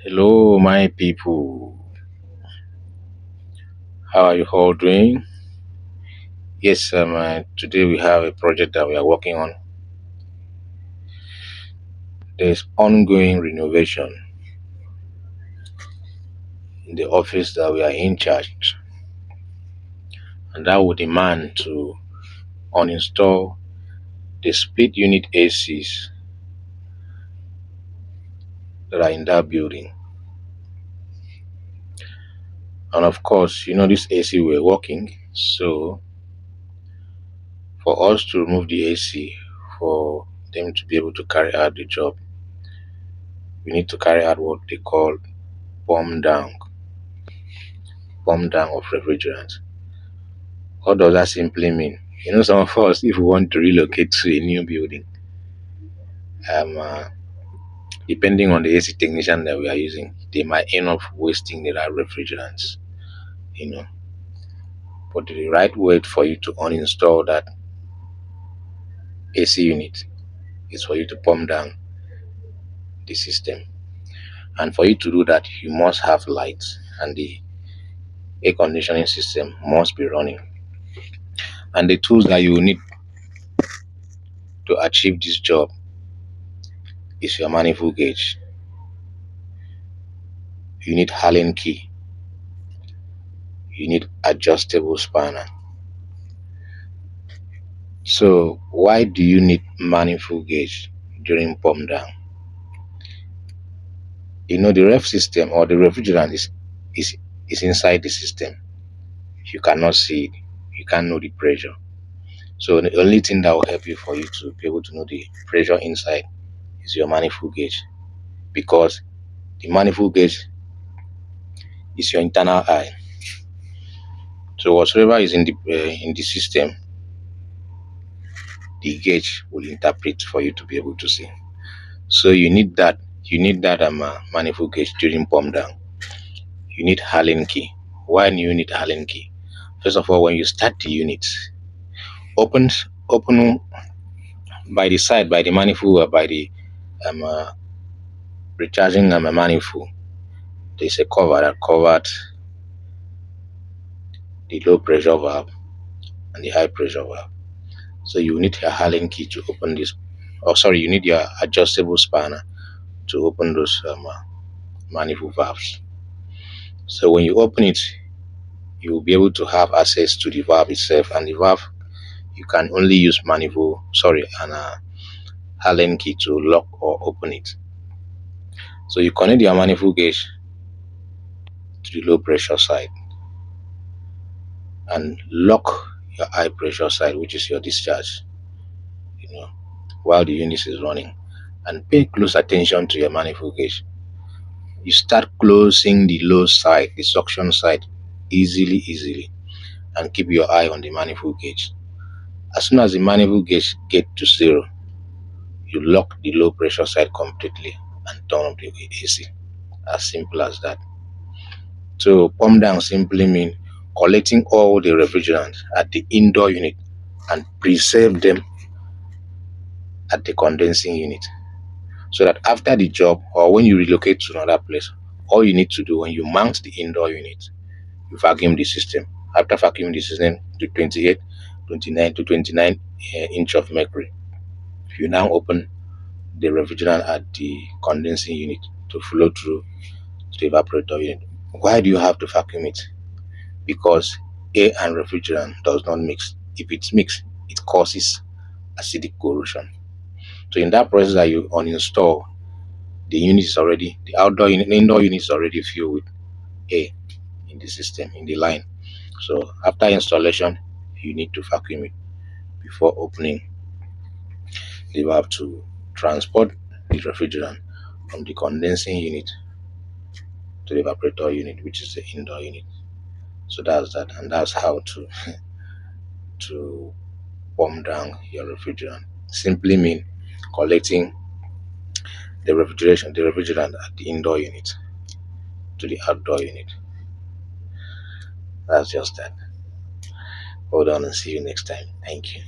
Hello, my people. How are you all doing? Yes, today we have a project that we are working on. There's ongoing renovation in the office that we are in charge, and that would demand to uninstall the split unit ACs that are in that building. And of course, this AC we're working, so for us to remove the AC, for them to be able to carry out the job, we need to carry out what they call pump down, of refrigerant. What does that simply mean? Some of us, if we want to relocate to a new building, um, uh, depending on the AC technician that we are using, they might end up wasting the right refrigerants, you know. But the right way for you to uninstall that AC unit is for you to pump down the system. And for you to do that, you must have lights, and the air conditioning system must be running. And the tools that you will need to achieve this job is your manifold gauge. You need Allen key. You need adjustable spanner. So why do you need manifold gauge during pump down? The ref system or the refrigerant is is inside the system. You cannot see it. You can't know the pressure. So the only thing that will help you for you to be able to know the pressure inside is your manifold gauge, because the manifold gauge is your internal eye. So whatever is in the system, the gauge will interpret for you to be able to see. So you need that. You need that manifold gauge during pump down. You need Allen key. Why do you need Allen key? First of all, when you start the unit, open by the side, by the manifold, or by the um, uh, recharging manifold. There's a cover that covered the low pressure valve and the high pressure valve. So you need your Allen key to open this. Oh, sorry, you need your adjustable spanner to open those manifold valves. So when you open it, you will be able to have access to the valve itself, and the valve you can only use an Allen key to lock or open it. So you connect your manifold gauge to the low pressure side and lock your high pressure side, which is your discharge, while the unit is running. And pay close attention to your manifold gauge. You start closing the low side, the suction side, easily, and keep your eye on the manifold gauge. As soon as the manifold gauge get to zero, you lock the low pressure side completely and turn off the AC. As simple as that. So pump down simply means collecting all the refrigerant at the indoor unit and preserve them at the condensing unit, so that after the job or when you relocate to another place, all you need to do when you mount the indoor unit, you vacuum the system. After vacuuming the system to 28, 29 to 29 inch of mercury, you now open the refrigerant at the condensing unit to flow through to the evaporator unit. Why do you have to vacuum it? Because air and refrigerant does not mix. If it's mixed, it causes acidic corrosion. So in that process that you uninstall, the indoor unit is already filled with air in the system, in the line. So after installation, you need to vacuum it before opening the valve to transport the refrigerant from the condensing unit to the evaporator unit, which is the indoor unit. So that's that, and that's how to to pump down your refrigerant. Simply mean collecting the refrigerant at the indoor unit to the outdoor unit. That's just that. Hold on and see you next time. Thank you.